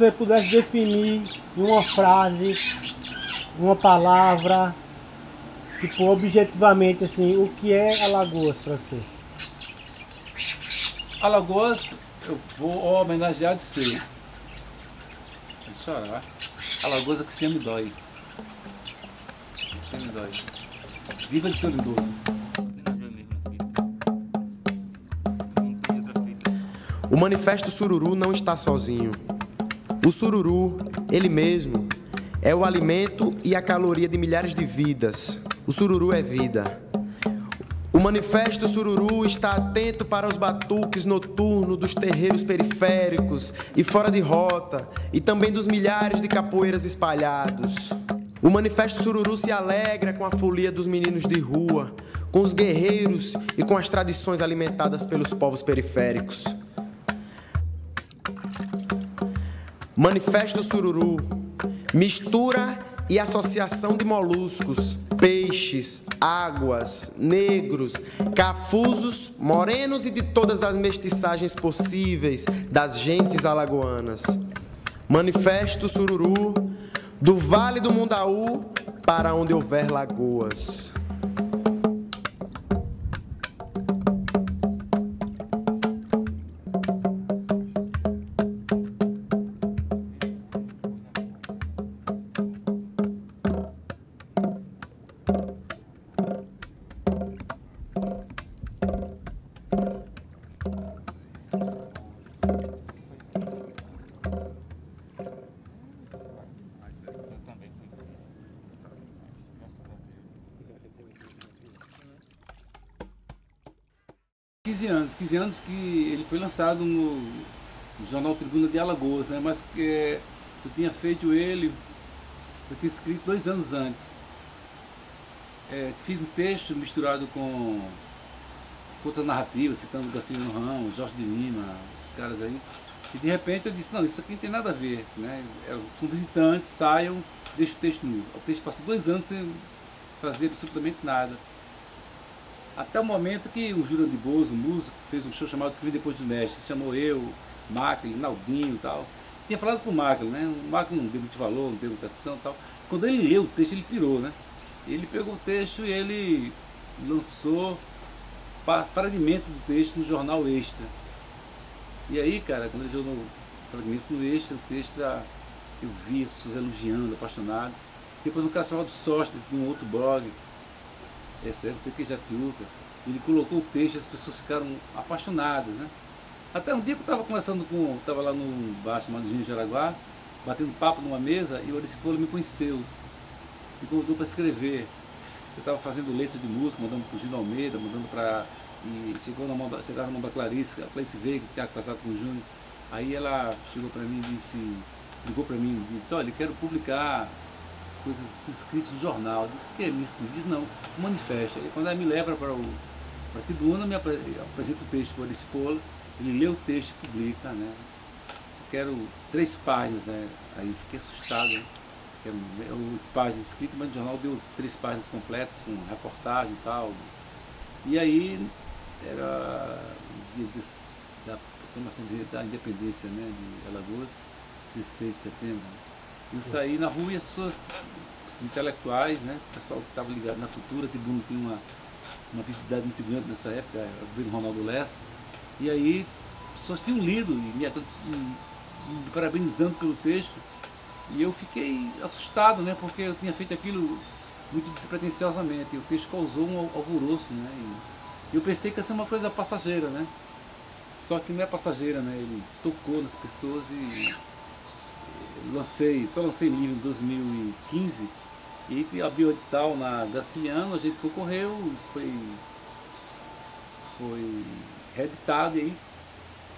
você pudesse definir em uma frase, uma palavra, tipo, objetivamente, assim, o que é Alagoas para você? Alagoas, eu vou homenagear de ser. Vou chorar. Alagoas é que se me dói. Se me dói. Viva de seu lindoso. O Manifesto Sururu não está sozinho. O sururu, ele mesmo, é o alimento e a caloria de milhares de vidas. O sururu é vida. O Manifesto Sururu está atento para os batuques noturnos dos terreiros periféricos e fora de rota, e também dos milhares de capoeiras espalhados. O Manifesto Sururu se alegra com a folia dos meninos de rua, com os guerreiros e com as tradições alimentadas pelos povos periféricos. Manifesto Sururu, mistura e associação de moluscos, peixes, águas, negros, cafusos, morenos e de todas as mestiçagens possíveis das gentes alagoanas. Manifesto Sururu, do Vale do Mundaú para onde houver lagoas. Quinze anos que ele foi lançado no Jornal Tribuna de Alagoas, né? Mas eu tinha feito ele, eu tinha escrito 2 anos antes. Fiz um texto misturado com outras narrativas, citando Graciliano Ramos, Jorge de Lima, os caras aí. E de repente eu disse, não, isso aqui não tem nada a ver, né? São visitantes, saiam, deixa o texto nu. O texto passou 2 anos sem fazer absolutamente nada. Até o momento que o Júlio de Bozo, o músico, fez um show chamado Crime Depois do Mestre, chamou eu, Macri, Naldinho e tal. Tinha falado pro Macri, né? O Macri não deu muito valor, não deu muita atenção e tal. Quando ele leu o texto, ele pirou, né? Ele pegou o texto e ele lançou fragmentos do texto no jornal Extra. E aí, cara, quando ele jogou fragmentos no Extra, o texto, eu vi as pessoas elogiando, apaixonadas. Depois um cara chamado Sóstenes, de um outro blog, não sei o que, Jatiuca, ele colocou o texto e as pessoas ficaram apaixonadas, né? Até um dia que eu estava conversando estava lá no bar chamado Engenho de Araguá, batendo papo numa mesa, e o Ourici Polo me conheceu, me convidou para escrever. Eu estava fazendo letra de música, mandando para o Gino Almeida, mandando para... E chegava na mão da Clarice, a Clarice veio, que tinha casado com o Júnior. Aí ela chegou para mim e disse, ligou para mim e disse, olha, quero publicar coisas escritas no jornal. O que é isso? Diz, não, um manifesto. Aí quando ela me leva para a tribuna, me apresenta o texto para o Ourici Polo, ele lê o texto e publica, né? Eu quero 3 páginas, né? Aí fiquei assustado, né? 8 páginas escritas, mas o jornal deu 3 páginas completas, com reportagem e tal. E aí era o dia da proclamação da independência, né, de Alagoas, 16 de setembro. Eu saí na rua e as pessoas, os intelectuais, né, o pessoal que estava ligado na cultura, a tribuna tinha uma visibilidade muito grande nessa época, o governo Ronaldo Lessa, e aí as pessoas tinham lido e me parabenizando pelo texto, e eu fiquei assustado, né, porque eu tinha feito aquilo muito despretensiosamente, e o texto causou um alvoroço, né, e eu pensei que ia ser uma coisa passageira, né, só que não é passageira, né, ele tocou nas pessoas e só lancei livro em 2015, e abriu o edital na Graciliano, a gente concorreu, foi reeditado, e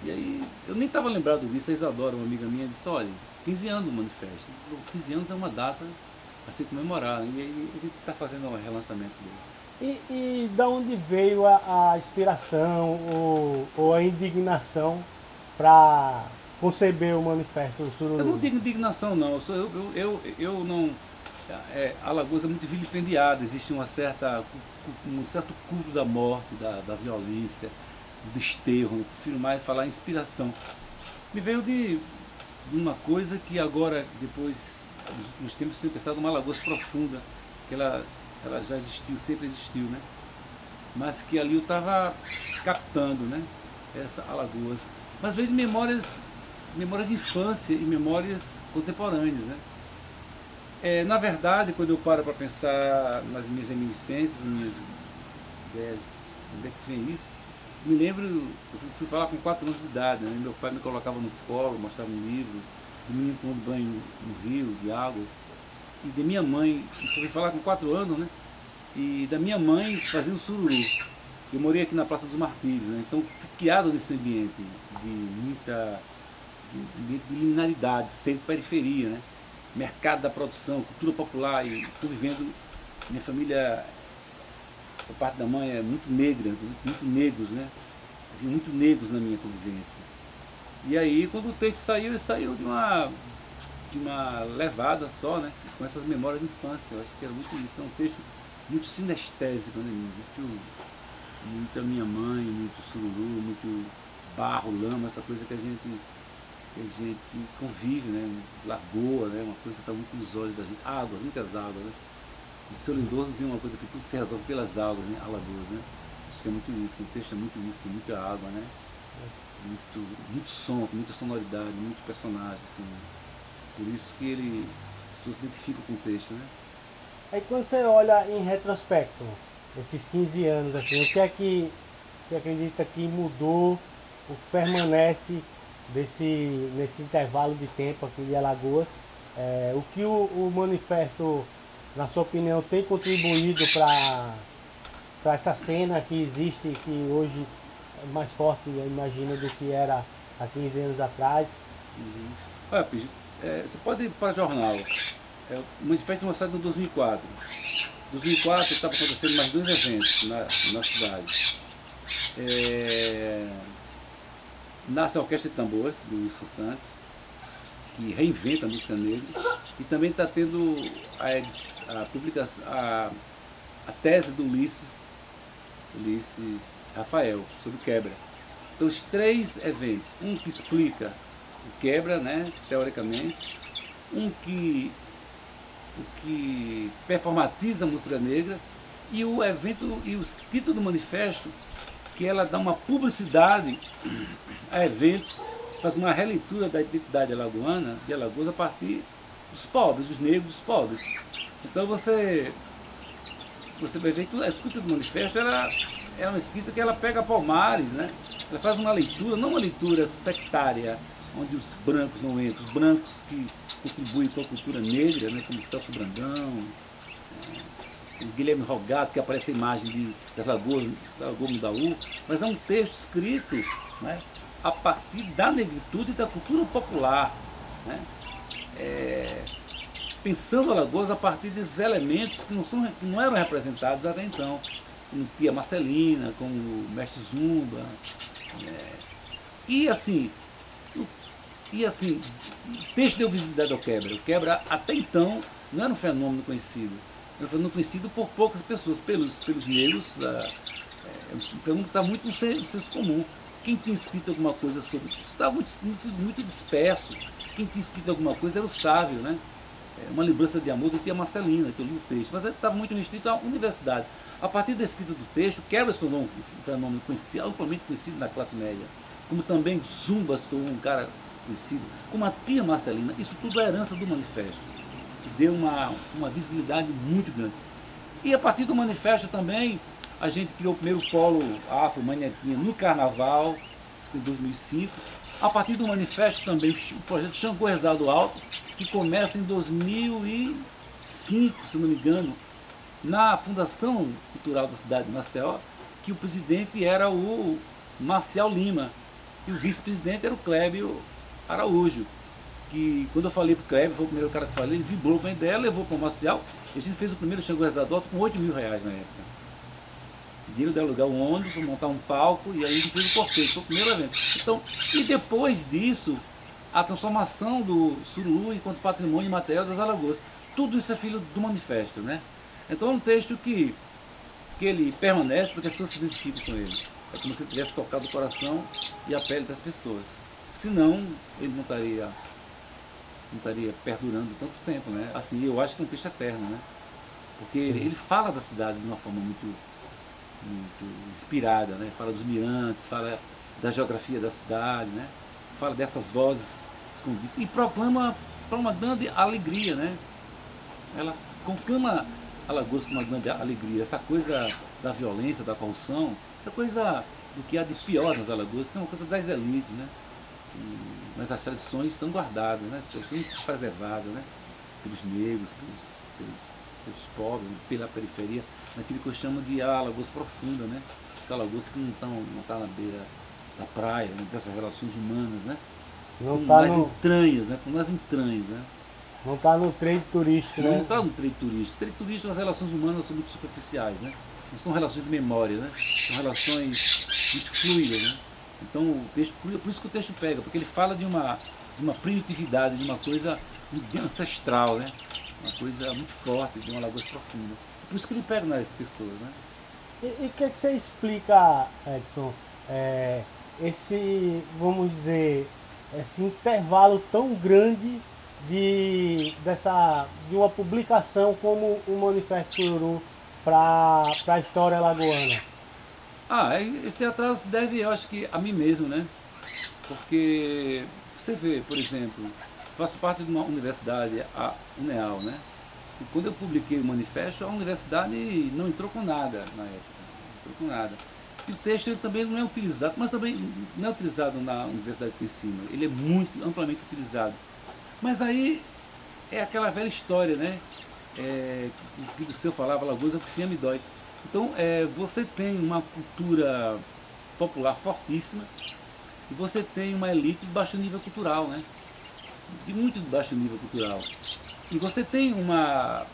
aí eu nem estava lembrado disso. A Isadora, uma amiga minha, disse, olha, 15 anos do manifesto, 15 anos é uma data a ser comemorada, e aí a gente está fazendo o relançamento dele. E da onde veio a inspiração ou a indignação para conceber o Manifesto Sururu? Eu não digo indignação, não. Eu não... Alagoas é muito vilipendiada, existe um certo culto da morte, da violência, do desterro. Eu prefiro mais falar em inspiração. Me veio de de uma coisa que agora, depois, nos últimos tempos, tenho pensado uma lagoa profunda, que ela já existiu, sempre existiu, né? Mas que ali eu estava captando, né? Essa Alagoas. Mas veio de memórias de infância e memórias contemporâneas, né? Na verdade, quando eu paro para pensar nas minhas reminiscências, nas minhas ideias, onde é que vem isso? Me lembro, eu fui falar com 4 anos de idade, né? Meu pai me colocava no colo, mostrava um livro, de menino tomando banho no rio, de águas, e de minha mãe, eu fui falar com 4 anos, né? E da minha mãe fazendo sururu. Eu morei aqui na Praça dos Martírios, né? Então fui criado nesse ambiente de muita de linearidade, centro-periferia, né? Mercado da produção, cultura popular, e estou vivendo, minha família, a parte da mãe é muito negra, muito negros, né? Havia muito negros na minha convivência. E aí, quando o texto saiu, ele saiu de uma levada só, né? Com essas memórias de infância. Eu acho que era muito isso. É um texto muito sinestésico, né? Muito a minha mãe, muito sururu, muito barro, lama, essa coisa que a gente convive, né? Lagoa, né? Uma coisa que está muito nos olhos da gente. Água, muitas águas, né? O seu Lindoso dizia uma coisa que tudo se resolve pelas águas, né? Alagoas, né? Acho que é muito isso, o texto é muito isso, muita água, né? Muito som, muita sonoridade, muito personagem, assim. Por isso que as pessoas se identificam com o texto, né? Aí quando você olha em retrospecto, esses 15 anos, assim, o que é que você acredita que mudou, o que permanece nesse intervalo de tempo aqui de Alagoas? O que o manifesto, na sua opinião, tem contribuído para essa cena que existe, que hoje é mais forte, eu imagino, do que era há 15 anos atrás? Uhum. Olha, Pidge, você pode ir para o jornal. O manifesto foi lançado em 2004. Em 2004 estava acontecendo mais 2 eventos na cidade. Nasce a Orquestra de Tambores, do Wilson Santos, que reinventa a música negra, e também está tendo a publicação, a tese do Ulisses Rafael, sobre o Quebra. Então, os 3 eventos, um que explica o Quebra, né, teoricamente, um que performatiza a música negra, e o evento e o título do manifesto, que ela dá uma publicidade a eventos, faz uma releitura da identidade alagoana, de Alagoas, a partir dos pobres, dos negros, dos pobres. Então você vai ver que a escrita do manifesto é uma escrita que ela pega palmares, né? Ela faz uma leitura, não uma leitura sectária, onde os brancos não entram, os brancos que contribuem com a cultura negra, né? Como Celso Brandão, o Guilherme Rogato, que aparece a imagem da Lagoa Mundaú, mas é um texto escrito, né, a partir da negritude e da cultura popular, né, pensando Alagoas a partir desses elementos que não eram representados até então, como Tia Marcelina, como o Mestre Zumba, e assim, o texto deu visibilidade ao Quebra. O Quebra até então não era um fenômeno conhecido. Era um fenômeno conhecido por poucas pessoas, pelos negros. É um fenômeno que está muito no senso comum. Quem tinha escrito alguma coisa sobre isso estava muito disperso. Quem tinha escrito alguma coisa era o Sávio, né? Uma lembrança de amor do Tia Marcelina, que eu li o texto, mas ele estava muito restrito à universidade. A partir da escrita do texto, Quebra se tornou um fenômeno conhecido, amplamente conhecido na classe média, como também Zumba se tornou um cara conhecido, como a Tia Marcelina. Isso tudo é herança do manifesto, que deu uma visibilidade muito grande. E a partir do manifesto também, a gente criou o primeiro polo afro, Manequinha, no Carnaval, em 2005. A partir do manifesto também, o projeto Xangô Rezado Alto, que começa em 2005, se não me engano, na Fundação Cultural da cidade de Maceió, que o presidente era o Marcial Lima, e o vice-presidente era o Clébio Araújo, que quando eu falei para o Clébio, foi o primeiro cara que falei, ele vibrou com a ideia, levou para o Marcial, e a gente fez o primeiro Xangô Rezado Alto com R$8 mil na época. Pediram de alugar um ônibus, montar um palco, e aí a gente fez o cortejo, foi o primeiro evento. Então, e depois disso, a transformação do sururu enquanto patrimônio imaterial das Alagoas. Tudo isso é filho do manifesto, né? Então é um texto que ele permanece porque as pessoas se identificam com ele. É como se tivesse tocado o coração e a pele das pessoas. Senão, ele não estaria não estaria perdurando tanto tempo, né? Assim, eu acho que é um texto eterno, né? Porque ele fala da cidade de uma forma muito inspirada, né? Fala dos mirantes, fala da geografia da cidade, né? Fala dessas vozes escondidas e proclama uma grande alegria, né? Ela conclama Alagoas com uma grande alegria. Essa coisa da violência, da corrupção, essa coisa do que há de pior nas Alagoas, que é uma coisa das elites, né? Mas as tradições estão guardadas, né? Estão preservadas, né? Pelos negros, pelos pobres, pela periferia, naquilo que eu chamo de Alagoas profunda, né? Essa Alagoas que não está na beira da praia, né? Dessas relações humanas, né? Não com tá nas no, entranhas, né? Com nas entranhas, né? não tá no trade turístico, Não né? está no trade turístico. Trade turístico, as relações humanas são muito superficiais, né? Não são relações de memória, né? São relações muito fluidas, né? Então, o texto, por isso que o texto pega, porque ele fala de uma primitividade, de uma coisa ancestral, né? Uma coisa muito forte, de uma Alagoas profunda. Por isso que ele pega nas pessoas, né? E o que você explica, Edson, vamos dizer, esse intervalo tão grande de uma publicação como o Manifesto Sururu para a história alagoana? Esse atraso se deve, eu acho que, a mim mesmo, né? Porque você vê, por exemplo, faço parte de uma universidade, a UNEAL, né? E quando eu publiquei o manifesto, a universidade não entrou com nada na época, não entrou com nada. E o texto ele também não é utilizado, mas também não é utilizado na universidade que eu ensino, ele é muito amplamente utilizado. Mas aí é aquela velha história, né? O que o seu falava, Alagoas é o que sim me dói. Então, você tem uma cultura popular fortíssima e você tem uma elite de baixo nível cultural, né? De muito baixo nível cultural. E você tem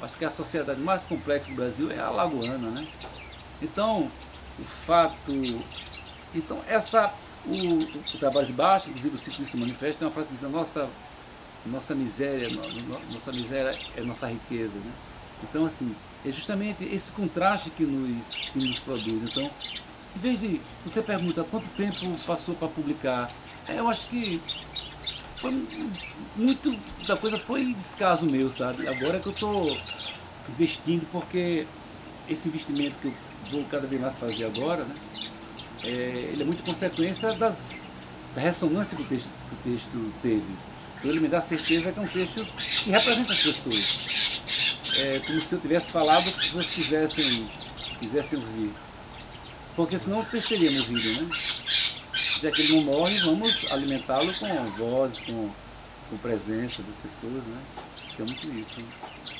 acho que a sociedade mais complexa do Brasil é a alagoana, né? Então, o trabalho de baixo, inclusive o ciclista manifesta, é uma frase que diz nossa miséria é nossa riqueza, né? Então, assim, é justamente esse contraste que nos produz. Então, em vez de você pergunta quanto tempo passou para publicar, eu acho que muito da coisa foi descaso meu, sabe? Agora é que eu estou investindo, porque esse investimento que eu vou cada vez mais fazer agora, né? Ele é muito consequência da ressonância que o texto teve. Então ele me dá certeza que é um texto que representa as pessoas. Como se eu tivesse falado que vocês quisessem ouvir. Porque senão o texto teria morrido, né? Já que ele não morre, vamos alimentá-lo com voz, com presença das pessoas, né? Acho que é muito isso.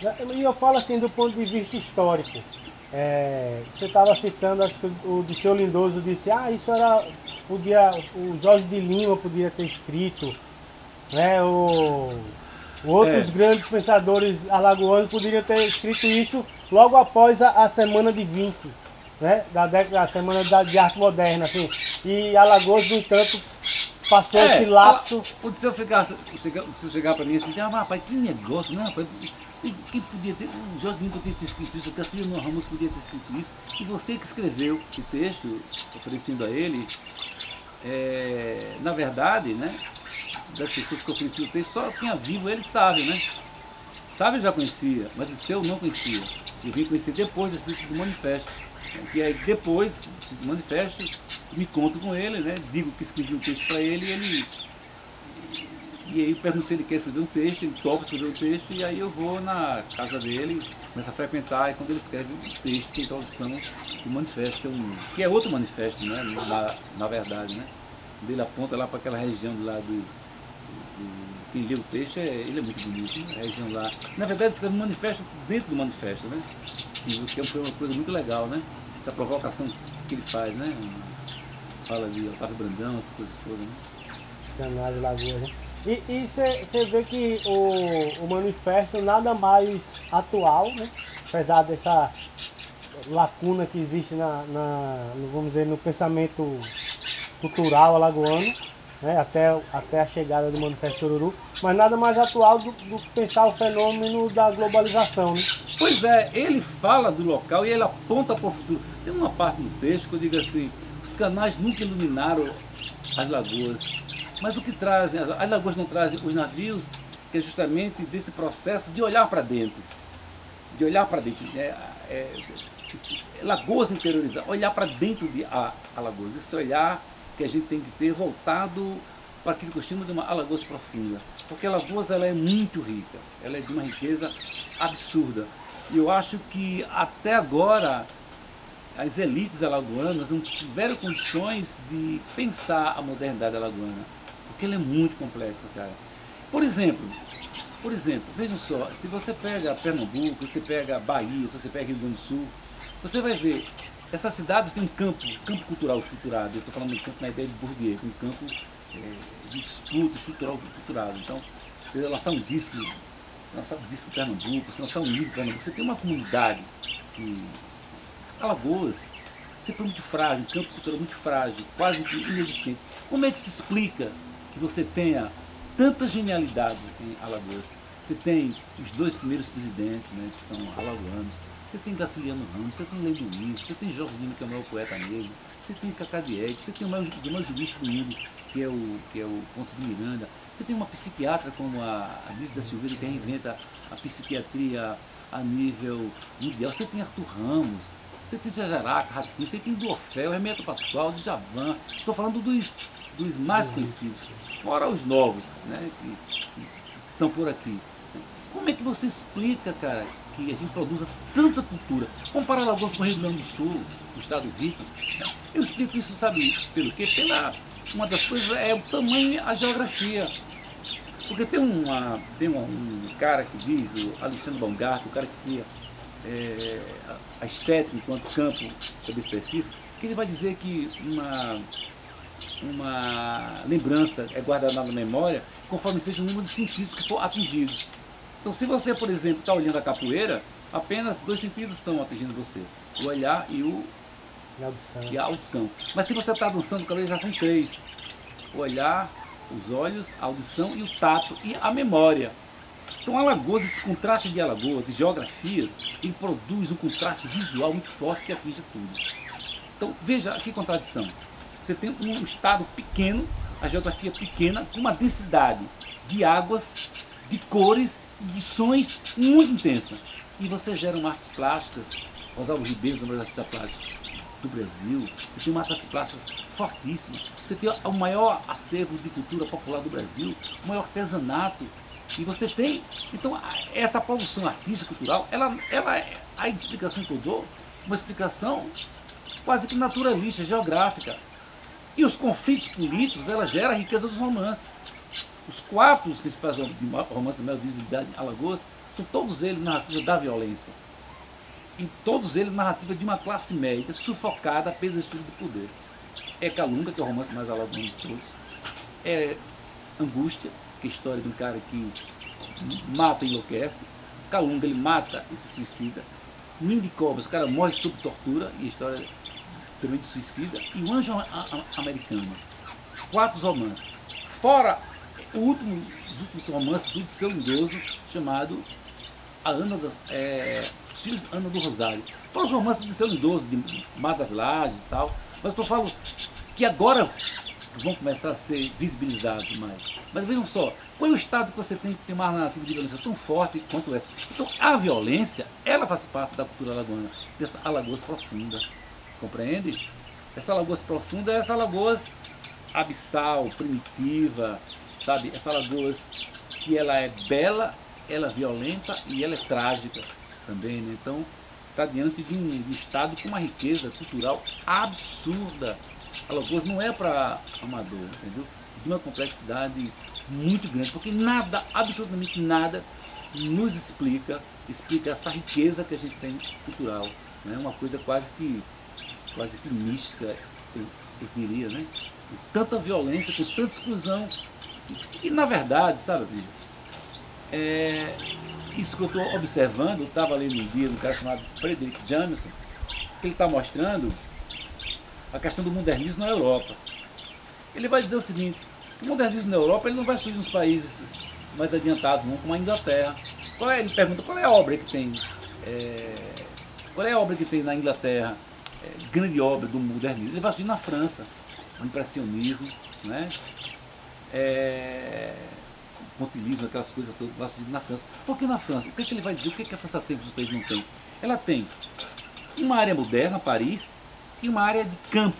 Né? E eu falo assim do ponto de vista histórico. Você estava citando, acho que o Disseu Lindoso disse, o Jorge de Lima podia ter escrito, né? Outros grandes pensadores alagoanos poderiam ter escrito isso logo após a Semana de 20, né? Da Semana de Arte Moderna, assim. E Alagoas, no entanto, passou esse lapso. Se eu chegar para mim assim, rapaz, que negócio, né, rapaz? Quem podia ter, o Jorge Lima podia ter escrito isso, o Castilho Ramos podia ter escrito isso, e você que escreveu esse texto, oferecendo a ele, na verdade, né, das pessoas que ofereciam o texto, só quem é vivo ele sabe, né? Sabe eu já conhecia, mas o seu não conhecia. Eu vim conhecer depois desse livro do manifesto. Que é depois do manifesto, me conto com ele, né? Digo que escrevi um texto para ele e aí eu pergunto se ele quer escrever um texto, ele topa escrever um texto, e aí eu vou na casa dele, começo a frequentar, e quando ele escreve um texto, tem introdução do manifesto, que é outro manifesto, né? Na verdade, né? Ele aponta lá para aquela região do lado quem lê o texto, ele é muito bonito, né? A região lá. Na verdade, ele escreve um manifesto dentro do manifesto, né? Que é uma coisa muito legal, né? Essa provocação que ele faz, né? Fala de Otávio Brandão, essas coisas todas, né? Canais Lagoas, né? E você vê que o manifesto nada mais atual, né? Apesar dessa lacuna que existe vamos dizer, no pensamento cultural alagoano, né? Até a chegada do Manifesto Sururu, mas nada mais atual do que pensar o fenômeno da globalização, né? Pois é, ele fala do local e ele aponta para o futuro. Tem uma parte do texto que eu digo assim, os canais nunca iluminaram as lagoas, mas o que trazem, as lagoas não trazem os navios, que é justamente desse processo de olhar para dentro. De olhar para dentro. Lagoas interiorizar, olhar para dentro de Alagoas. Esse olhar que a gente tem que ter voltado para aquilo que eu chamo de uma Alagoas profunda. Porque Alagoas ela é muito rica, ela é de uma riqueza absurda. E eu acho que até agora as elites alagoanas não tiveram condições de pensar a modernidade alagoana. Porque ela é muito complexa, cara. Por exemplo, vejam só, se você pega Pernambuco, você pega Bahia, se você pega Rio Grande do Sul, você vai ver, essas cidades têm um campo cultural estruturado. Eu estou falando de campo na ideia de Bourdieu, um campo de disputa estrutural estruturado. Então, você lançar um disco em Pernambuco, você lançar um livro em Pernambuco, você tem uma comunidade que... Alagoas, sempre muito frágil, um campo cultural muito frágil, quase que inexistente. Como é que se explica que você tenha tantas genialidades em Alagoas? Você tem os 2 primeiros presidentes, né, que são alagoanos, você tem Graciliano Ramos, você tem Lei Luiz, você tem Jorge Lima, que é o maior poeta negro, você tem Cacá Diegues, você tem o maior jurista do mundo, que é o Ponce de Miranda, você tem uma psiquiatra como a Alice da Silveira, que reinventa a psiquiatria a nível mundial, você tem Arthur Ramos, você tem Jajaraca, Ratinho, você tem Duofel, Remeto Pascoal, Djavan, estou falando dos mais conhecidos, fora os novos, né, que estão por aqui. Como é que você explica, cara, que a gente produza tanta cultura? Comparar Alagoas com o Rio Grande do Sul, o estado rico, eu explico isso, sabe, pelo quê? Uma das coisas é o tamanho e a geografia. Porque tem um cara que diz, o Alexandre Baumgartner, o cara que cria a estética enquanto campo específico, que ele vai dizer que uma lembrança é guardada na memória conforme seja o número de sentidos que for atingidos. Então, se você, por exemplo, está olhando a capoeira, apenas 2 sentidos estão atingindo você, o olhar e a audição. Mas se você está dançando, talvez já são 3, o olhar, os olhos, a audição e o tato e a memória. Então Alagoas, esse contraste de Alagoas, de geografias, ele produz um contraste visual muito forte que atinge tudo. Então veja que contradição. Você tem um estado pequeno, a geografia pequena, com uma densidade de águas, de cores, de sons muito intensa. E você gera uma artes plásticas, Rosalvo Ribeiro, uma das artistas plásticas do Brasil, você tem uma artes plásticas fortíssima, você tem o maior acervo de cultura popular do Brasil, o maior artesanato. E você tem, então, essa produção artística cultural, ela é a explicação que eu dou, uma explicação quase que naturalista, geográfica. E os conflitos políticos, ela gera a riqueza dos romances. Os 4 principais romances da maior visibilidade em Alagoas, são todos eles narrativas da violência. E todos eles narrativas de uma classe média sufocada pelos estudos do poder. É Calunga, que é o romance mais alagoano de todos. É Angústia, que é a história de um cara que mata e enlouquece. Calunga, ele mata e se suicida. Ninho de Cobras, o cara morre sob tortura, e a história também de suicida. E o Anjo Americano. 4 romances. Fora os últimos romances do Seu Lindoso, chamado Ana do Rosário. Fora os romances do Seu Lindoso, de Mar das Lajes e tal. Mas eu falo que agora vão começar a ser visibilizados mais. Mas vejam só, qual é o estado que você tem que ter uma narrativa de violência tão forte quanto essa? Então a violência, ela faz parte da cultura alagoana, dessa Alagoas profunda, compreende? Essa Alagoas profunda é essa Alagoas abissal, primitiva, sabe? Essa Alagoas que ela é bela, ela é violenta e ela é trágica também, né? Então está diante de um estado com uma riqueza cultural absurda. Alagoas não é para amador, entendeu? De uma complexidade muito grande, porque nada, absolutamente nada, nos explica essa riqueza que a gente tem cultural, né? Uma coisa quase que mística, eu diria, né? Com tanta violência, com tanta exclusão, e na verdade, sabe, isso que eu estou observando, eu estava lendo um dia de um cara chamado Frederick Jameson, que ele está mostrando a questão do modernismo na Europa. Ele vai dizer o seguinte: o modernismo na Europa ele não vai surgir nos países mais adiantados, não, como a Inglaterra. Ele pergunta qual é a obra que tem, na Inglaterra, grande obra do modernismo. Ele vai surgir na França, o impressionismo, né? pontilismo, aquelas coisas todas lá surgindo na França. Porque na França, o que, é que ele vai dizer? O que, é que a França tem que os países não têm? Ela tem uma área moderna, Paris, e uma área de campo.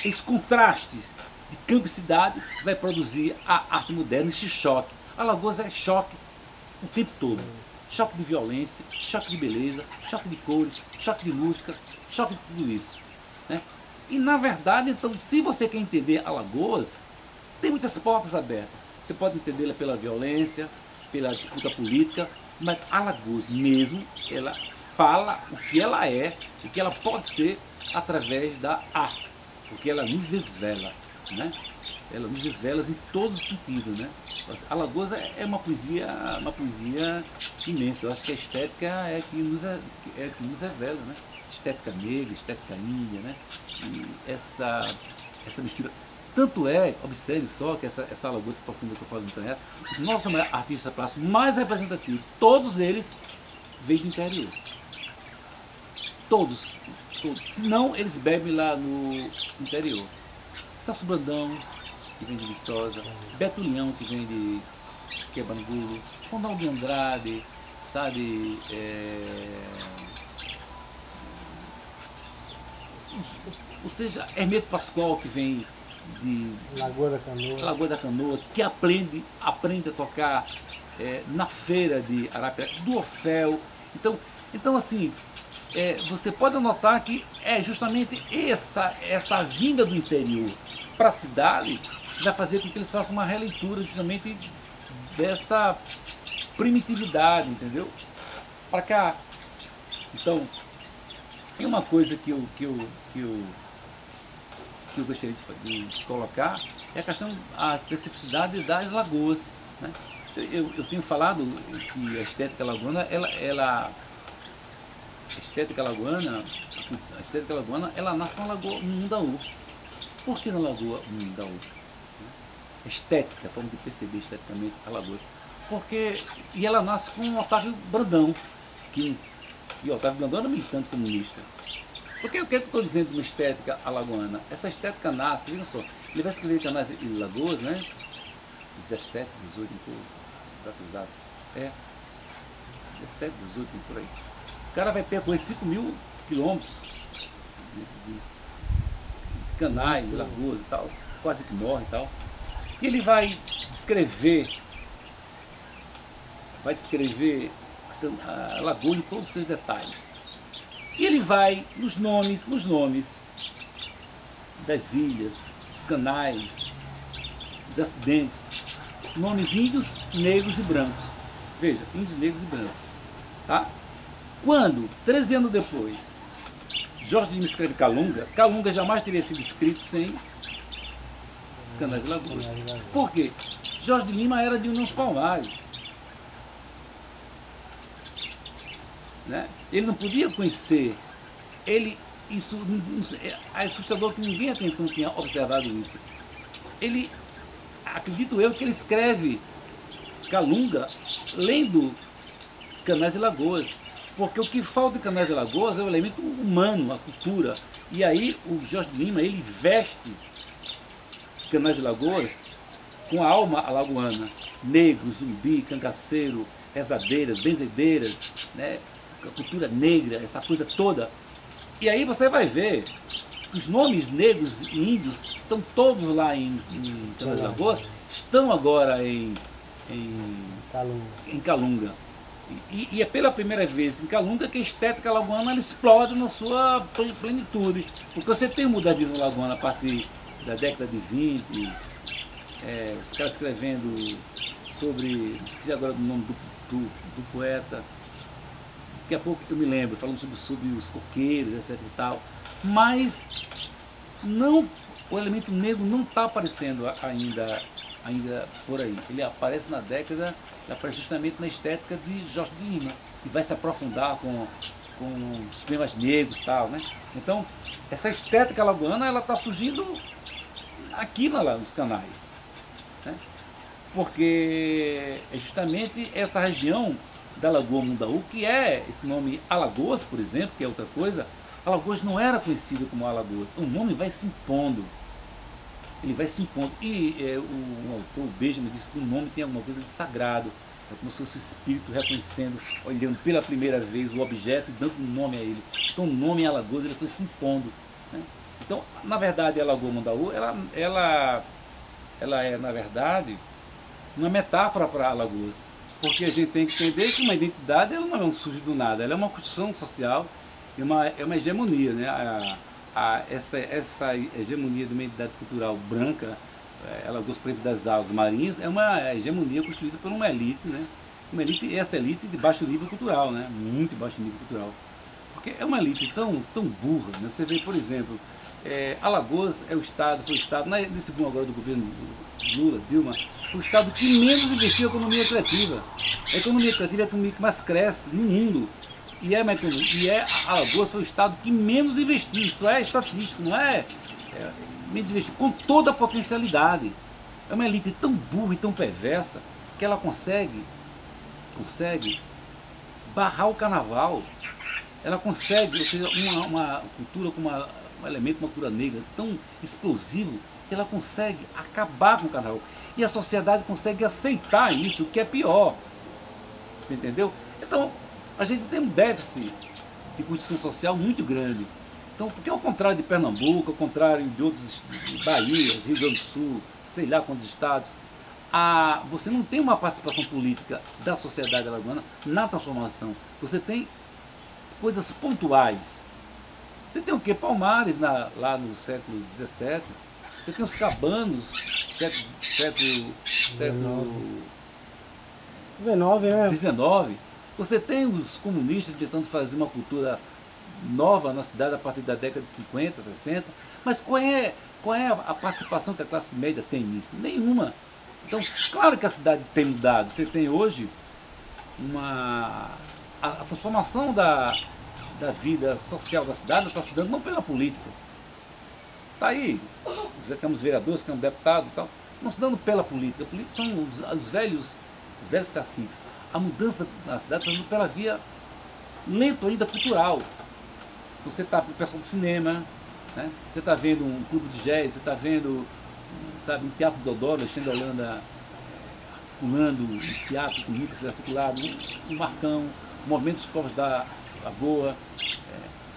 Esses contrastes de campo e cidade vai produzir a arte moderna, esse choque. Alagoas é choque o tempo todo. Choque de violência, choque de beleza, choque de cores, choque de música, choque de tudo isso, né? E na verdade, então, se você quer entender Alagoas, tem muitas portas abertas. Você pode entendê-la pela violência, pela disputa política, mas Alagoas mesmo, ela fala o que ela é, o que ela pode ser através da arte, porque ela nos desvela, né? Ela nos desvela em todos os sentidos, né? Alagoas é uma poesia imensa. Eu acho que a estética é que nos revela, né? Estética negra, estética índia, né? E essa mistura. Tanto é, observe só que essa Alagoas profunda que eu falo no internet, os nossos artistas plásticos mais representativos, todos eles vêm do interior. Todos. Senão eles bebem lá no interior. Celso Brandão, que vem de Viçosa, Beto Leão, que vem de Quebrangulo, Ronaldo de Andrade, sabe? Ou seja, Hermeto Pascoal, que vem de Lagoa da Canoa, que aprende a tocar na feira de Arapiraca, do Orfeu. Então assim, você pode notar que é justamente essa vinda do interior para a cidade vai fazer com que eles façam uma releitura justamente dessa primitividade, entendeu? Para cá. Então, tem uma coisa que eu gostaria de colocar, é a questão, a especificidade das lagoas, né? Eu tenho falado que a estética alagoana, a estética alagoana, ela nasce na Lagoa Mundaú. Por que na Lagoa Mundaú? Estética, vamos perceber esteticamente Alagoas. E ela nasce com o Otávio Brandão, e o Otávio Brandão era militante comunista. Porque o que eu estou dizendo de uma estética alagoana? Essa estética nasce, vejam só, ele vai escrever Canais e Lagoas, né? 17, 18, exato. 17, 18, por aí. O cara vai percorrer 5.000 quilômetros de canais, lagoas e tal, quase que morre e tal. E ele vai descrever a lagoa em todos os seus detalhes. E ele vai nos nomes das ilhas, dos canais, dos acidentes, nomes índios, negros e brancos. Veja, índios, negros e brancos. Tá? Quando, 13 anos depois, Jorge Lima escreve Calunga, Calunga jamais teria sido escrito sem Canais e Lagoas. Por quê? Jorge Lima era de União dos Palmares. Né? Ele não podia conhecer, é assustador que ninguém até então tinha observado isso. Ele, acredito eu, que ele escreve Calunga lendo Canais e Lagoas, porque o que falta em Canais e Lagoas é o elemento humano, a cultura. E aí o Jorge Lima, ele veste Canais e Lagoas com a alma alagoana, negro, zumbi, cangaceiro, rezadeiras, benzedeiras, né? A cultura negra, essa coisa toda. E aí você vai ver que os nomes negros e índios estão todos lá em Canais e Lagoas, estão agora em Calunga. E é pela primeira vez em Calunga que a estética alagoana ela explode na sua plenitude. Porque você tem o modernismo alagoano a partir da década de 20, os caras escrevendo sobre, esqueci agora o nome do poeta, daqui a pouco eu me lembro, falando sobre os coqueiros, etc e tal, mas o elemento negro não está aparecendo ainda por aí. Ele aparece na década, ele aparece justamente na estética de Jorge de Lima, e vai se aprofundar com os temas negros e tal, né? Então, essa estética alagoana, ela está surgindo aqui nos canais, né? Porque é justamente essa região da Lagoa Mundaú, que é esse nome Alagoas, por exemplo, que é outra coisa. Alagoas não era conhecido como Alagoas. O nome vai se impondo. ele vai se impondo. E o autor, o Benjamin, disse que o nome tem alguma coisa de sagrado. É como se fosse o espírito reconhecendo, olhando pela primeira vez o objeto e dando um nome a ele. Então o nome em Alagoas ele foi se impondo. Né? Então, na verdade, a Lagoa Mandaú, ela é, na verdade, uma metáfora para Alagoas. Porque a gente tem que entender que uma identidade ela não é um surge do nada, ela é uma construção social e é uma hegemonia. Né? Essa hegemonia de uma identidade cultural branca, Alagoas Preso das Águas Marinhas, é uma hegemonia construída por uma elite, né? Uma elite, essa elite de baixo nível cultural, né? Muito baixo nível cultural. Porque é uma elite tão burra. Né? Você vê, por exemplo, Alagoas foi o estado, nesse boom agora do governo Lula, Dilma, o estado que menos investiu em economia criativa. A economia criativa é a economia que mais cresce no mundo. Alagoas foi o estado que menos investiu. Isso é estatístico, não é menos investiu, com toda a potencialidade. É uma elite tão burra e tão perversa que ela consegue barrar o carnaval. Ela consegue, ou seja, uma cultura com um elemento, uma cultura negra tão explosivo que ela consegue acabar com o carnaval. E a sociedade consegue aceitar isso, o que é pior. Você entendeu? Então, a gente tem um déficit de construção social muito grande. Então, porque ao contrário de Pernambuco, ao contrário de outros, Bahia, Rio Grande do Sul, sei lá quantos estados, você não tem uma participação política da sociedade alagoana na transformação. Você tem coisas pontuais. Você tem o quê? Palmares lá no século XVII. Você tem os cabanos, século XIX. Você tem os comunistas tentando fazer uma cultura nova na cidade a partir da década de 50, 60. Mas qual é a participação que a classe média tem nisso? Nenhuma. Então, claro que a cidade tem mudado. Você tem hoje a transformação da vida social da cidade está se dando não pela política. Está aí, temos vereadores, temos deputados e tal, não se dando pela política. A política são os velhos caciques. A mudança na cidade está dando pela via lento ainda cultural. Você está com o pessoal do cinema, né? Você está vendo um clube de jazz, você está vendo, sabe, um teatro do Dodó, Alexandre Holanda articulando um teatro com muito articulado, um Marcão, movimentos dos povos da Lagoa,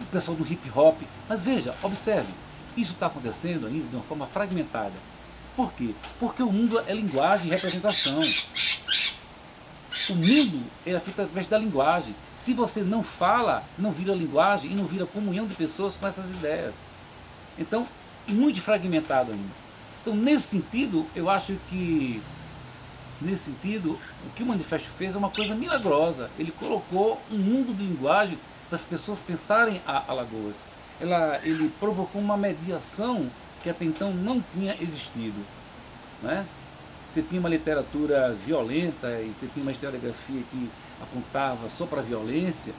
o pessoal do hip hop. Mas veja, observe, isso está acontecendo ainda de uma forma fragmentada. Por quê? Porque o mundo é linguagem e representação. O mundo é feito através da linguagem. Se você não fala, não vira linguagem e não vira comunhão de pessoas com essas ideias. Então, muito fragmentado ainda. Então, nesse sentido, eu acho que o que o Manifesto fez é uma coisa milagrosa. Ele colocou um mundo de linguagem para as pessoas pensarem a Alagoas. Ele provocou uma mediação que até então não tinha existido. Né? Você tinha uma literatura violenta e você tinha uma historiografia que apontava só para a violência,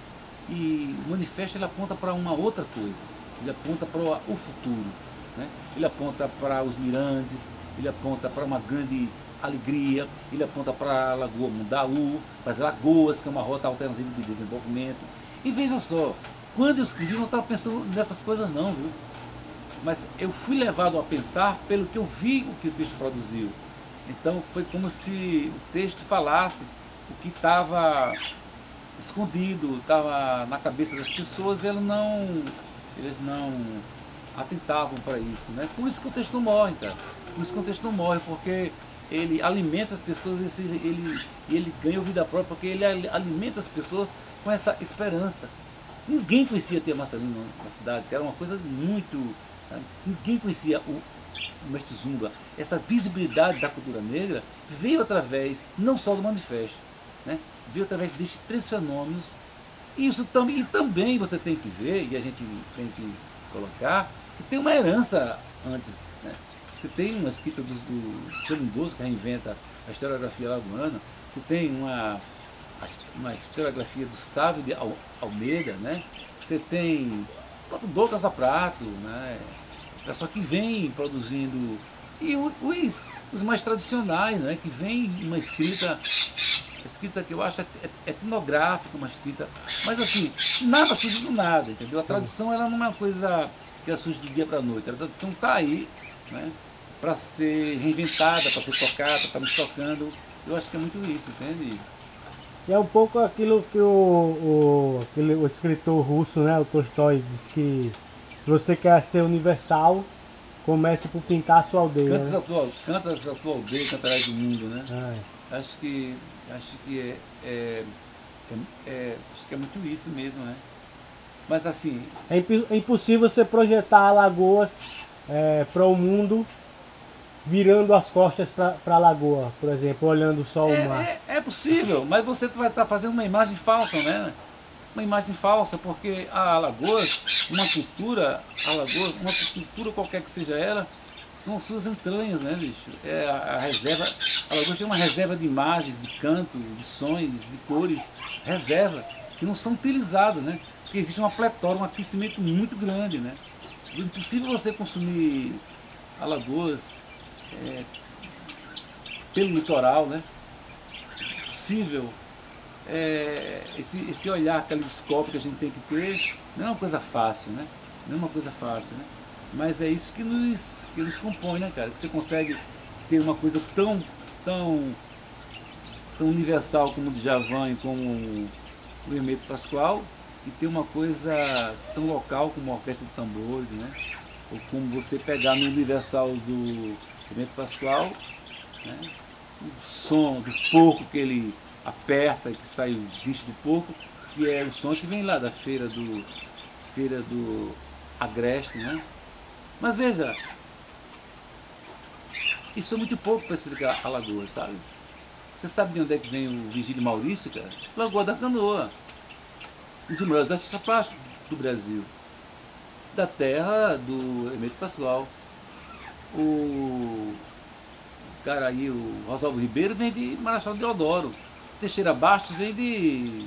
e o Manifesto ele aponta para uma outra coisa. Ele aponta para o futuro. Né? Ele aponta para os mirandes, ele aponta para uma grande alegria, ele aponta para a Lagoa Mandaú, para as Lagoas, que é uma rota alternativa de desenvolvimento. E veja só, quando eu escrevi, eu não estava pensando nessas coisas não, viu? Mas eu fui levado a pensar pelo que eu vi o que o texto produziu. Então foi como se o texto falasse o que estava escondido, estava na cabeça das pessoas, e eles não atentavam para isso. Né? Por isso que o texto não morre, cara. Por isso que o texto não morre, porque ele alimenta as pessoas, ele ganha vida própria, porque ele alimenta as pessoas com essa esperança. Ninguém conhecia Tia Marcelino na cidade, que era uma coisa muito... Ninguém conhecia o Mestre Zumba. Essa visibilidade da cultura negra veio através, não só do Manifesto, né? Veio através destes três fenômenos. E também você tem que ver, e a gente tem que colocar, que tem uma herança antes. Né? Você tem uma escrita do Seu Lindoso, que reinventa a historiografia lagoana. Você tem uma historiografia do Sávio de Almeida, né? Você tem o próprio Doutas Prato, né? O pessoal que vem produzindo, e os mais tradicionais, né? Que vem uma escrita que eu acho etnográfica, uma escrita, mas assim, nada surge do nada, entendeu? A tradição ela não é uma coisa que surge do dia para a noite, a tradição está aí, né? para ser reinventada, para ser tocada, para nos tocando. Eu acho que é muito isso, entende? E é um pouco aquilo que o escritor russo, né, o Tolstói, diz que se você quer ser universal, comece por pintar a sua aldeia. Cantas Né? a tua aldeia, cantarás do mundo, né? É. Acho que acho que é muito isso mesmo, né? Mas assim... É impossível você projetar Alagoas para o mundo virando as costas para a lagoa, por exemplo, olhando só o mar. É possível, mas você vai estar fazendo uma imagem falsa, né? Uma imagem falsa, porque a Alagoas, uma cultura qualquer que seja ela, são suas entranhas, né, bicho? A reserva, a Alagoas tem uma reserva de imagens, de canto, de sons, de cores, reserva, que não são utilizadas, né? Porque existe uma pletora, um aquecimento muito grande, né? É impossível você consumir Alagoas pelo litoral, né? Possível. Esse olhar caleidoscópico que a gente tem que ter não é uma coisa fácil, né? Não é uma coisa fácil, né? Mas é isso que nos compõe, né, cara? Que você consegue ter uma coisa tão universal como o Djavan e como o Hermeto Pascoal, e ter uma coisa tão local como a Orquestra de Tambores, né? Ou como você pegar no universal do Hermeto Pascoal, né? O som do porco que ele aperta, que sai o bicho do porco, que é o som que vem lá da feira do Agreste, né? Mas veja, isso é muito pouco para explicar Alagoas, sabe? Você sabe de onde é que vem o Virgílio Maurício, cara? Lagoa da Canoa. Um dos melhores artistas plásticos do Brasil. Da terra do Hermeto Pascoal. O cara aí, o Rosalvo Ribeiro, vem de Marechal Deodoro. Teixeira Bastos vem de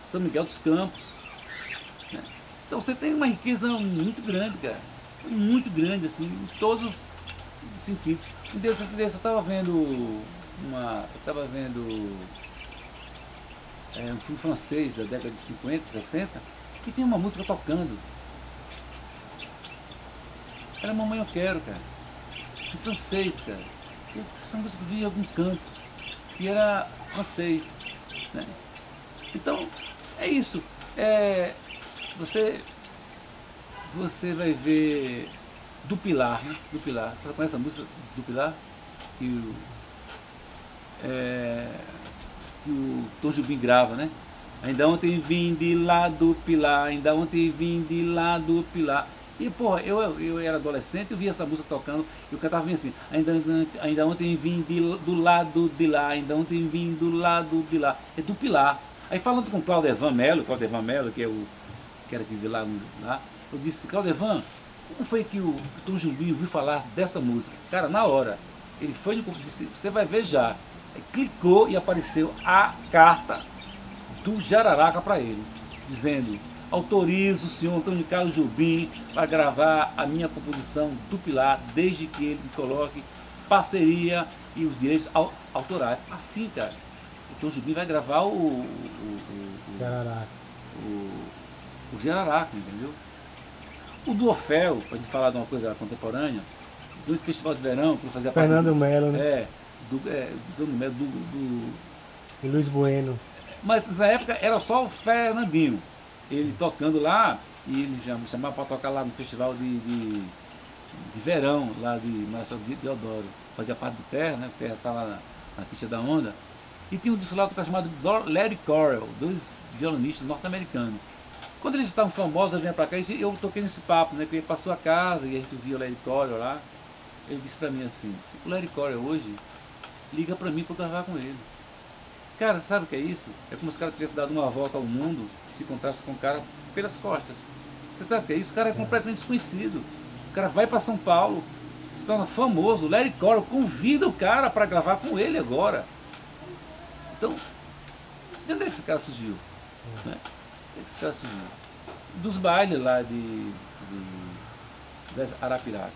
São Miguel dos Campos. Né? Então você tem uma riqueza muito grande, cara. Muito grande, assim, em todos os sentidos. Eu estava vendo um filme francês da década de 50, 60, que tem uma música tocando. Era Mamãe Eu Quero, cara. Em francês, cara. Essa música vinha em algum canto. E era francês. Né? Então, é isso. Você vai ver do Pilar, né? Do Pilar. Você conhece a música do Pilar? Que o Tom Jobim grava, né? Ainda ontem vim de lá do Pilar, ainda ontem vim de lá do Pilar. E, porra, eu era adolescente, eu via essa música tocando, e o cantava vinha assim, ainda ontem vim do lado de lá, ainda ontem vim do lado de lá. É do Pilar. Aí falando com o Claudevan Melo, que é o que era que de lá, eu disse, Claudevan, como foi que o Tom Jobim ouviu falar dessa música? Cara, na hora, ele foi no computador, disse, você vai ver já. Aí clicou e apareceu a carta do Jararaca para ele, dizendo, autorizo o senhor Antônio Carlos Jobim para gravar a minha composição do Pilar, desde que ele me coloque parceria e os direitos autorais. Assim, cara, o Tom Jobim vai gravar o Jararaca, entendeu? O do Orfeu, para a gente falar de uma coisa contemporânea, do Festival de Verão, que fazia parte Fernando Melo, né? do Luiz Bueno. Mas na época era só o Fernandinho, ele tocando lá, e ele já me chamava para tocar lá no Festival de Verão, lá de Marechal Deodoro, fazia parte do Terra, né? O Terra está lá na pista da onda. E tinha um disco lá chamado Larry Coryell, dois violonistas norte-americanos. Quando eles estavam famosos, eu vinha para cá e eu toquei nesse papo, né? Que eu ia para sua casa e a gente via o Larry Coryell lá. Ele disse para mim assim, o Larry Coryell hoje liga para mim para eu gravar com ele. Cara, sabe o que é isso? É como se o cara tivesse dado uma volta ao mundo e se encontrasse com o cara pelas costas. Você sabe o que é isso? O cara é completamente desconhecido. O cara vai para São Paulo, se torna famoso. O Larry Coryell convida o cara para gravar com ele agora. Então, de onde é que esse cara surgiu? Né? De onde é que esse cara surgiu? Dos bailes lá de Arapiraca.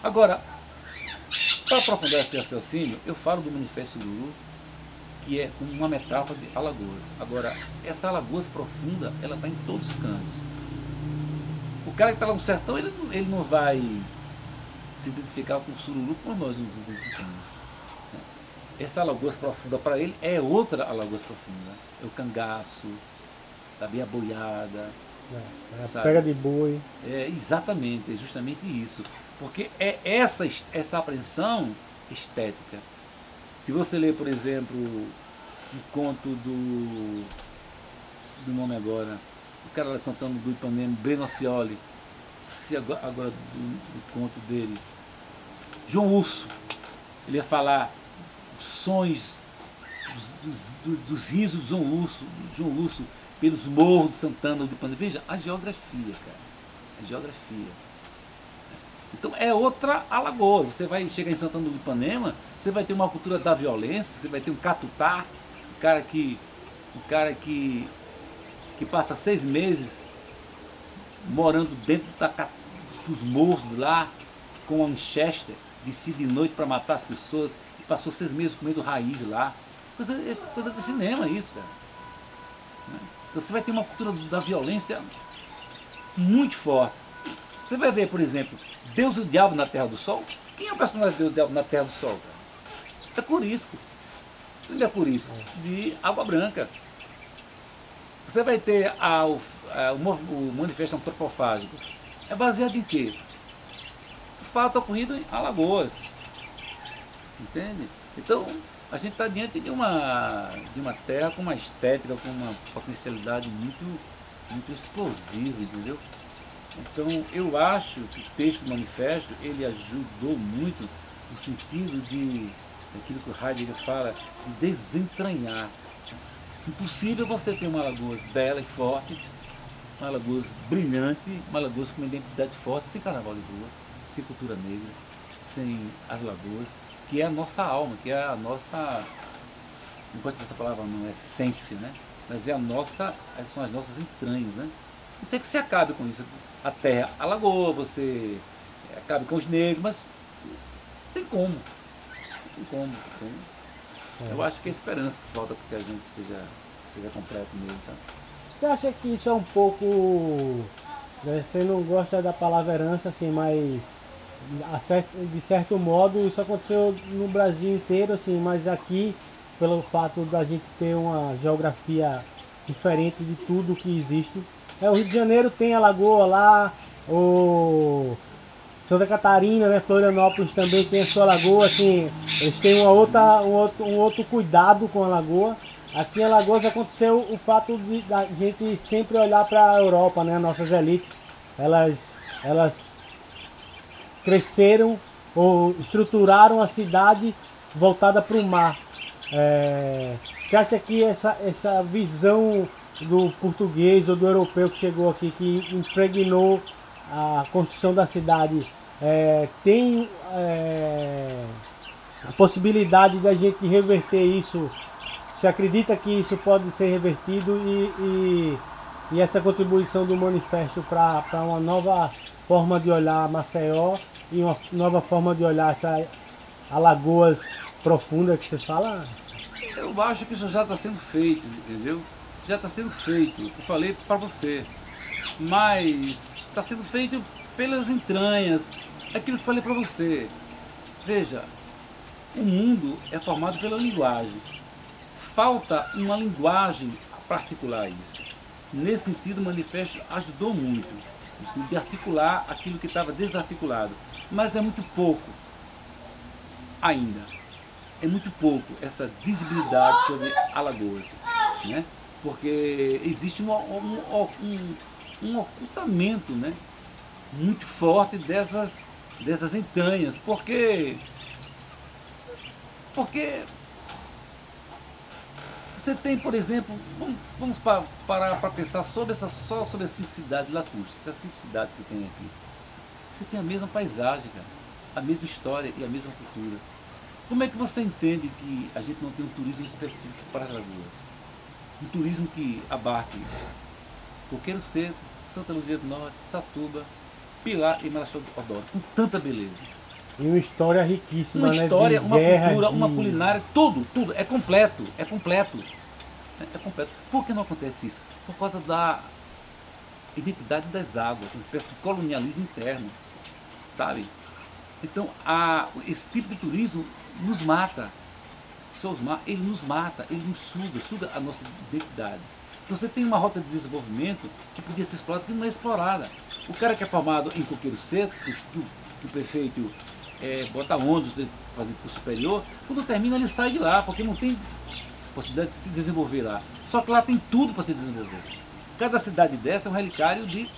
Agora, para aprofundar esse raciocínio, eu falo do Manifesto Sururu, que é uma metáfora de Alagoas. Agora, essa Alagoas profunda, ela está em todos os cantos. O cara que está lá no sertão, ele não vai se identificar com o sururu como nós nos identificamos. Essa Alagoas Profunda para ele é outra Alagoas Profunda. É o cangaço, sabe, a boiada. A pega de boi. É, exatamente, é justamente isso. Porque é essa apreensão estética. Se você ler, por exemplo, um conto do nome agora, o cara lá de Santana do Ipanema, Breno Ascioli, se agora do conto dele, João Urso, ele ia falar sons dos risos do João Urso pelos morros de Santana do Ipanema. Veja, a geografia, cara, a geografia. Então é outra Alagoas. Você vai chegar em Santana do Ipanema, você vai ter uma cultura da violência, você vai ter um catutá, um cara que passa 6 meses morando dentro dos morros de lá, com uma Winchester, descia de noite para matar as pessoas, e passou 6 meses comendo raiz lá. Coisa de cinema isso, cara. Então você vai ter uma cultura da violência muito forte. Você vai ver, por exemplo, Deus e o Diabo na Terra do Sol. Quem é o personagem de Deus e o Diabo na Terra do Sol, cara? É Corisco. Ele é Corisco, de Água Branca. Você vai ter o Manifesto Antropofágico. É baseado em quê? O fato ocorrido em Alagoas. Entende? Então, a gente está diante de uma terra com uma estética, com uma potencialidade muito explosiva, entendeu? Então, eu acho que o texto do manifesto, ele ajudou muito no sentido daquilo que o Heidegger fala, de desentranhar. Impossível você ter uma Alagoas bela e forte, uma Alagoas brilhante, uma Alagoas com uma identidade forte, sem carnaval de rua, sem cultura negra, sem as lagoas, que é a nossa alma, que é a nossa, não pode dizer essa palavra, não é essência, né? Mas é são as nossas entranhas, né? Não sei que você acabe com isso, a terra, a lagoa, você acabe com os negros, mas tem como. Tem como. Eu acho que é a esperança que falta para que a gente seja completo mesmo, sabe? Você acha que isso é um pouco... Você não gosta da palavra herança, assim, mas de certo modo isso aconteceu no Brasil inteiro, assim, mas aqui, pelo fato da gente ter uma geografia diferente de tudo que existe. O Rio de Janeiro tem a Lagoa lá, o Santa Catarina, né, Florianópolis também tem a sua lagoa, assim, eles têm um outro cuidado com a lagoa. Aqui em Alagoas aconteceu o fato de a gente sempre olhar para a Europa, né, nossas elites, elas cresceram ou estruturaram a cidade voltada para o mar. Você acha que essa visão do português ou do europeu que chegou aqui, que impregnou a construção da cidade, tem a possibilidade da gente reverter isso? Você acredita que isso pode ser revertido e essa contribuição do manifesto para uma nova forma de olhar Maceió e uma nova forma de olhar essa Alagoas profunda que você fala? Eu acho que isso já está sendo feito, entendeu? Já está sendo feito, eu falei para você, mas está sendo feito pelas entranhas, aquilo que eu falei para você. Veja, o mundo é formado pela linguagem, falta uma linguagem particular a isso. Nesse sentido, o manifesto ajudou muito, no sentido de articular aquilo que estava desarticulado, mas é muito pouco ainda, é muito pouco essa visibilidade sobre Alagoas, né? Porque existe um ocultamento, né, muito forte dessas entranhas. Porque você tem, por exemplo, vamos parar para pensar só sobre as 5 cidades lacustres, essas 5 cidades que tem aqui. Você tem a mesma paisagem, cara, a mesma história e a mesma cultura. Como é que você entende que a gente não tem um turismo específico para as lagoas? Um turismo que abarque Coqueiro Seco, Santa Luzia do Norte, Satuba, Pilar e Marechal Deodoro, com tanta beleza. E uma história riquíssima, uma história, né? Uma cultura, uma culinária, tudo, é completo, é completo. Por que não acontece isso? Por causa identidade das águas, uma espécie de colonialismo interno, sabe? Então, esse tipo de turismo nos mata. Ele nos mata, ele nos suga a nossa identidade. Então você tem uma rota de desenvolvimento que podia ser explorada, que não é explorada. O cara que é formado em coqueiro seco, que o prefeito bota ônibus para fazer curso superior, quando termina ele sai de lá, porque não tem possibilidade de se desenvolver lá. Só que lá tem tudo para se desenvolver. Cada cidade dessa é um relicário de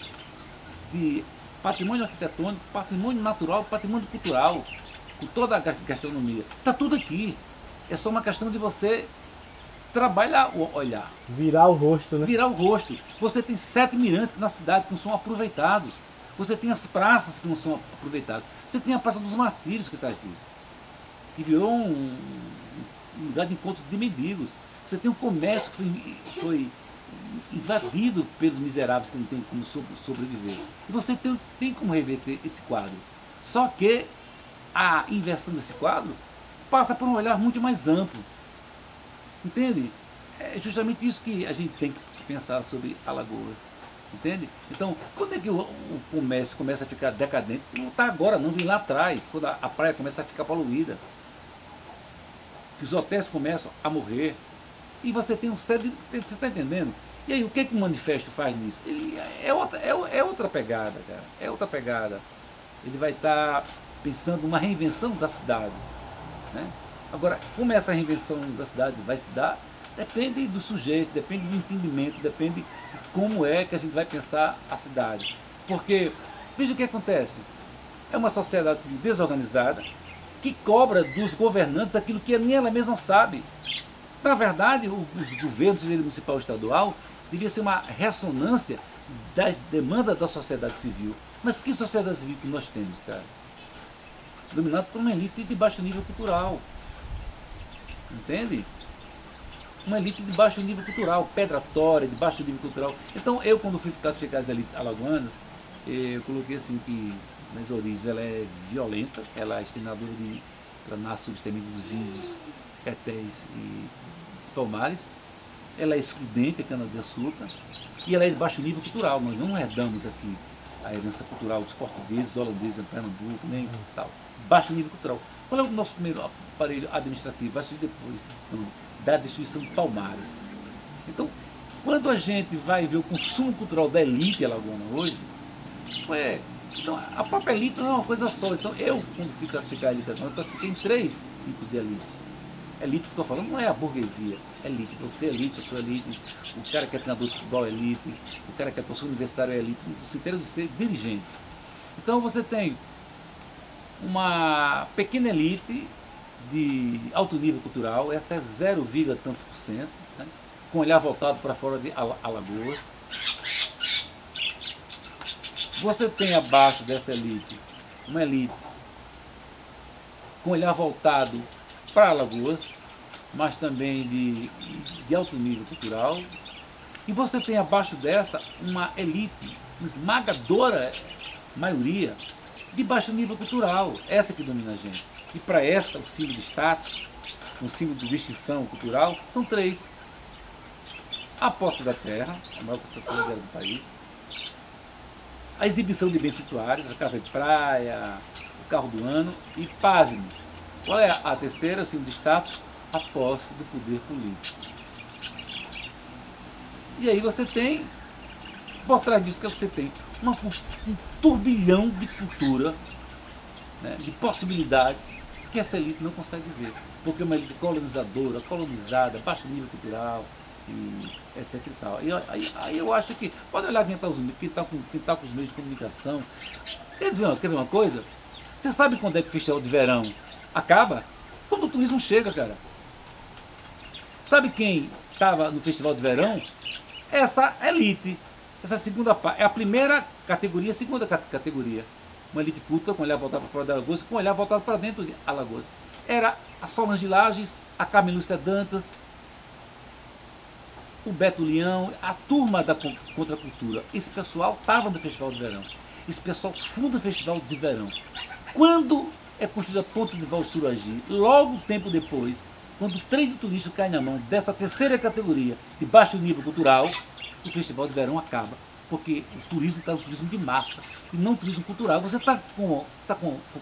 patrimônio arquitetônico, patrimônio natural, patrimônio cultural, com toda a gastronomia. Está tudo aqui. É só uma questão de você trabalhar o olhar. Virar o rosto, né? Virar o rosto. Você tem 7 mirantes na cidade que não são aproveitados. Você tem as praças que não são aproveitadas. Você tem a Praça dos Martírios que está aqui, que virou um lugar de encontro de mendigos. Você tem um comércio que foi invadido pelos miseráveis que não tem como sobreviver. E você tem como reverter esse quadro. Só que a inversão desse quadro passa por um olhar muito mais amplo. Entende? É justamente isso que a gente tem que pensar sobre Alagoas. Entende? Então, quando é que o comércio começa a ficar decadente? Não está agora, não vem lá atrás, quando a praia começa a ficar poluída. Que os hotéis começam a morrer. E você tem um sério. Você está entendendo? E aí, o que o manifesto faz nisso? Ele é outra pegada, cara. É outra pegada. Ele vai estar pensando numa reinvenção da cidade. Né? Agora, como essa reinvenção da cidade vai se dar, depende do sujeito, depende do entendimento, depende de como é que a gente vai pensar a cidade. Porque, veja o que acontece. É uma sociedade civil desorganizada que cobra dos governantes aquilo que nem ela mesma sabe. Na verdade, os governos municipal e estadual devia ser uma ressonância das demandas da sociedade civil. Mas que sociedade civil que nós temos, cara? Dominado por uma elite de baixo nível cultural. Entende? Uma elite de baixo nível cultural, pedratória, de baixo nível cultural. Então, eu, quando fui classificar as elites alagoanas, eu coloquei assim que, nas origens, ela é violenta, ela é exterminadora ela nasce sob extermínio dos índios, retéis e dos palmares. Ela é excludente, a cana-de-açúcar, e ela é de baixo nível cultural. Nós não herdamos aqui a herança cultural dos portugueses, holandeses, em Pernambuco, nem tal. Baixo nível cultural. Qual é o nosso primeiro aparelho administrativo? Vai surgir depois da destruição de Palmares. Então, quando a gente vai ver o consumo cultural da elite alagoana hoje, então, a própria elite não é uma coisa só. Então, eu, quando fui classificar a elite alagoana, eu classifiquei em 3 tipos de elite. Elite que eu estou falando não é a burguesia, é elite. Você é elite, eu sou elite, o cara que é treinador de futebol é elite, o cara que é professor universitário é elite, no sentido de ser dirigente. Então você tem uma pequena elite de alto nível cultural, essa é 0, tantos por cento, né, com olhar voltado para fora de Alagoas. Você tem abaixo dessa elite uma elite com olhar voltado para Alagoas, mas também de alto nível cultural. E você tem abaixo dessa uma elite, uma esmagadora maioria, de baixo nível cultural, essa que domina a gente. E para essa, o símbolo de status, o símbolo de distinção cultural, são 3. A posse da terra, a maior construção do país, a exibição de bens culturais, a casa de praia, o carro do ano, e pasme. Qual é a terceira, o símbolo de status? A posse do poder político. E aí você tem, por trás disso que você tem, um turbilhão de cultura, né, de possibilidades que essa elite não consegue ver. Porque é uma elite colonizadora, colonizada, baixo nível cultural, e etc e tal. Aí eu acho que, pode olhar quem está com os meios de comunicação. Quer ver uma coisa? Você sabe quando é que o festival de verão acaba? Quando o turismo chega, cara. Sabe quem estava no festival de verão? Essa elite. Essa segunda parte. É a primeira categoria, a segunda categoria. Uma elite culta com olhar voltado para fora da Alagoas, com olhar voltado para dentro de Alagoas. Era a Solange Lages, a Carmen Lúcia Dantas, o Beto Leão, a turma da contracultura. Esse pessoal estava no festival de verão. Esse pessoal funda o festival de verão. Quando é construída a ponte de Valsuragi, logo tempo depois, quando o trem de turista cai na mão dessa terceira categoria de baixo nível cultural, o festival de verão acaba. porque o turismo está no turismo de massa, e não turismo cultural. Você está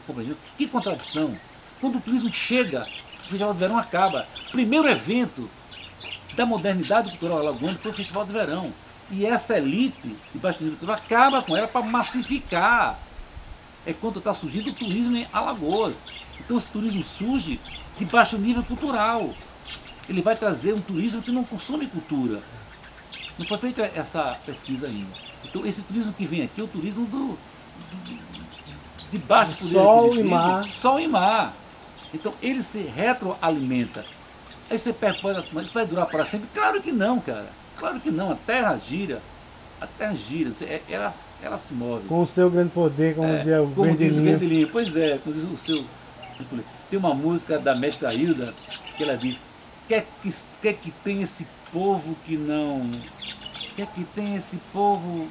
compreendendo? Que contradição. Quando o turismo chega, o Festival de Verão acaba. O primeiro evento da modernidade cultural alagoana foi o Festival de Verão. E essa elite de baixo nível cultural acaba com ela para massificar. É quando está surgindo o turismo em Alagoas. Então esse turismo surge de baixo nível cultural. Ele vai trazer um turismo que não consome cultura. Não foi feita essa pesquisa ainda. Então esse turismo que vem aqui é o turismo de baixo poder Sol e mar. Sol e mar. Então ele se retroalimenta. Aí você pergunta, mas isso vai durar para sempre? Claro que não, cara. Claro que não. A Terra gira. A Terra gira. Ela se move. Com o seu grande poder, como dizia o como diz o Verdelinho. Verdelinho. Pois é, como diz o seu. Tem uma música da Mestra Hilda que ela diz: quer que tem esse povo que não. Quer que tem esse povo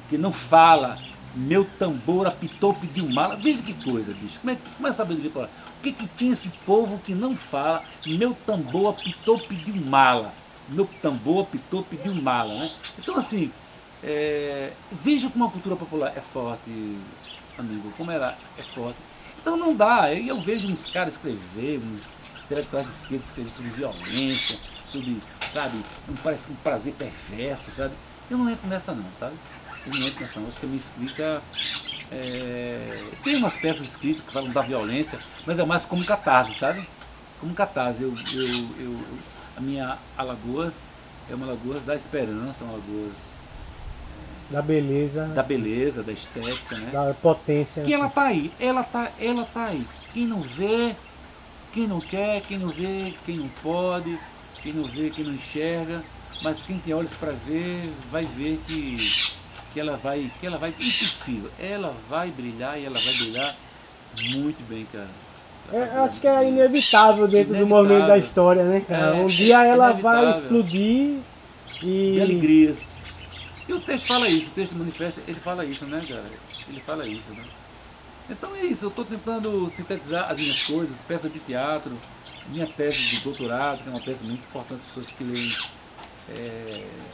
que não fala. Meu tambor apitou, pediu mala. Veja que coisa, bicho. Como é sabedoria para o que tem esse povo que não fala? Meu tambor apitou, pediu mala. Meu tambor apitou, pediu mala, né? Então assim, veja como a cultura popular é forte, amigo, como ela é forte. Então não dá, eu vejo uns caras escrever, uns intelectuais de esquerda escrever sobre violência, sobre, sabe, parece um prazer perverso, sabe? Eu não entro nessa não, sabe? Eu não entro nessa não, acho que a minha escrita tem umas peças escritas que falam da violência, mas é mais como catarse, sabe? Como catarse. A minha Alagoas é uma Alagoas da esperança, uma Alagoas Da beleza. da beleza, da estética, né? Da potência. Que ela tá aí, ela tá aí. Quem não vê, quem não quer, quem não vê, quem não pode, quem não vê, quem não enxerga, mas quem tem olhos para ver, vai ver que ela vai, impossível, ela vai brilhar e ela vai brilhar muito bem, cara. Acho que é inevitável dentro do momento da história, né, cara? Um dia ela vai explodir de alegrias. E o texto fala isso, o texto do manifesto, ele fala isso, né, cara? Ele fala isso, né? Então é isso, eu estou tentando sintetizar as minhas coisas, peças de teatro, minha tese de doutorado, que é uma tese muito importante, as pessoas que leem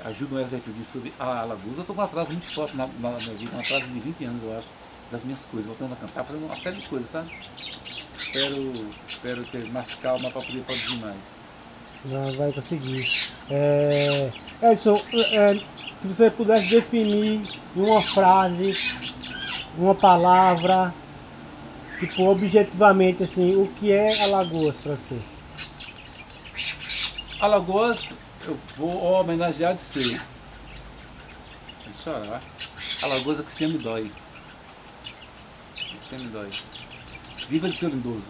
ajudam elas a refletir sobre a Alagoas. Eu estou com um atraso muito forte na minha vida, um atraso de 20 anos, eu acho, das minhas coisas, voltando a cantar, fazendo uma série de coisas, sabe? Espero ter mais calma para poder produzir mais. Não, vai conseguir. Edson, se você pudesse definir em uma frase, uma palavra, tipo, objetivamente, assim, o que é Alagoas para você? Alagoas, eu vou homenagear de ser. Vou chorar. Alagoas é que sempre me dói. Que sempre me dói. Viva de ser lindoso.